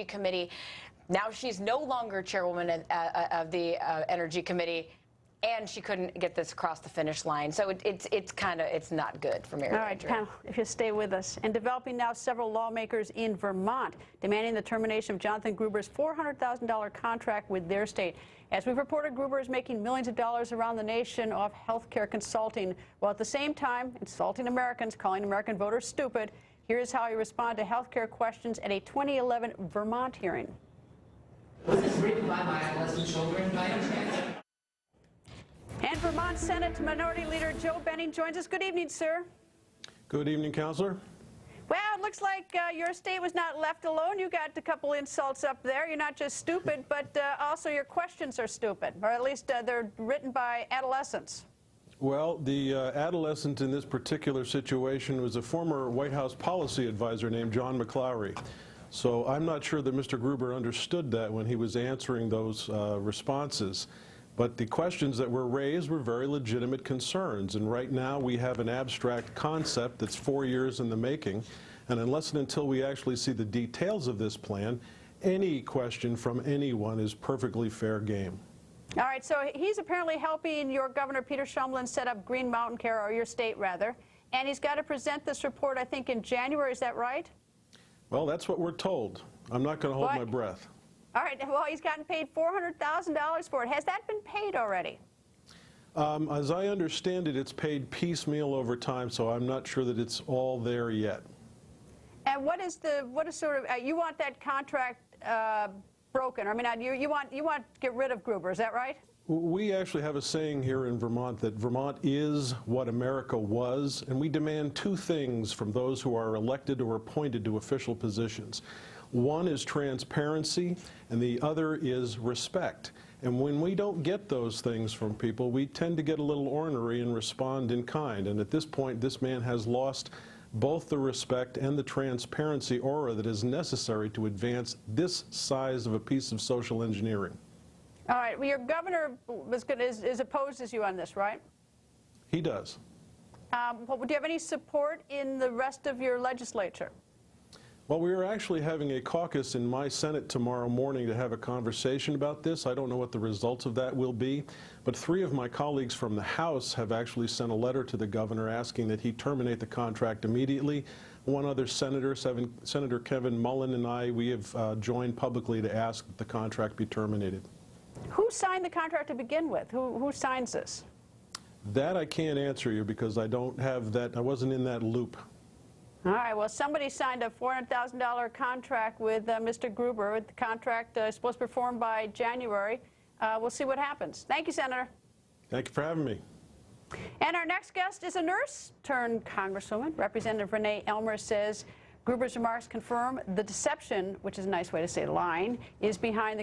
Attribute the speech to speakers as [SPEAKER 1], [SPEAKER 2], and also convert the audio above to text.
[SPEAKER 1] Energy Committee. Now she's no longer chairwoman of the Energy Committee, and she couldn't get this across the finish line. So it's not good for Mary.
[SPEAKER 2] All right, panel, if you stay with us. And developing now several lawmakers in Vermont demanding the termination of Jonathan Gruber's $400,000 contract with their state. As we've reported, Gruber is making millions of dollars around the nation off health care consulting, while at the same time insulting Americans, calling American voters stupid. Here's how he responded to health care questions at a 2011 Vermont hearing.
[SPEAKER 3] Was this written by my adolescent children by any chance?
[SPEAKER 2] And Vermont Senate Minority Leader Joe Benning joins us. Good evening, sir.
[SPEAKER 4] Good evening, Councilor.
[SPEAKER 2] Well, it looks like your state was not left alone. You got a couple insults up there. You're not just stupid, but also your questions are stupid, or at least they're written by adolescents.
[SPEAKER 4] Well, the adolescent in this particular situation was a former White House policy advisor named John McClowry. So I'm not sure that Mr. Gruber understood that when he was answering those responses. But the questions that were raised were very legitimate concerns, and right now we have an abstract concept that's 4 years in the making, and unless and until we actually see the details of this plan, any question from anyone is perfectly fair game.
[SPEAKER 2] All right, so he's apparently helping your Governor Peter Shumlin set up Green Mountain Care, or your state rather, and he's got to present this report, I think, in January. Is that right?
[SPEAKER 4] Well, that's what we're told. I'm not going to hold my breath.
[SPEAKER 2] All right, well, he's gotten paid $400,000 for it. Has that been paid already?
[SPEAKER 4] As I understand it, it's paid piecemeal over time, so I'm not sure that it's all there yet.
[SPEAKER 2] And what is sort of, you want that contract broken? I mean, you want to get rid of Gruber, is that right?
[SPEAKER 4] We actually have a saying here in Vermont that Vermont is what America was, and we demand two things from those who are elected or appointed to official positions. One is transparency, and the other is respect. And when we don't get those things from people, we tend to get a little ornery and respond in kind. And at this point, this man has lost both the respect and the transparency aura that is necessary to advance this size of a piece of social engineering.
[SPEAKER 2] All right. Well, your governor is opposed as you on this, right?
[SPEAKER 4] He does.
[SPEAKER 2] Do you have any support in the rest of your legislature?
[SPEAKER 4] Well, we are actually having a caucus in my Senate tomorrow morning to have a conversation about this. I don't know what the results of that will be, but 3 of my colleagues from the House have actually sent a letter to the governor asking that he terminate the contract immediately. One other senator, Senator Kevin Mullen, and I, we have joined publicly to ask that the contract be terminated.
[SPEAKER 2] Who signed the contract to begin with? Who signs this?
[SPEAKER 4] That I can't answer you because I don't have that. I wasn't in that loop.
[SPEAKER 2] All right, well, somebody signed a $400,000 contract with Mr. Gruber. The contract is supposed to be performed by January. We'll see what happens. Thank you, Senator.
[SPEAKER 4] Thank you for having me.
[SPEAKER 2] And our next guest is a nurse turned congresswoman. Representative Renee Elmer says Gruber's remarks confirm the deception, which is a nice way to say lying, is behind the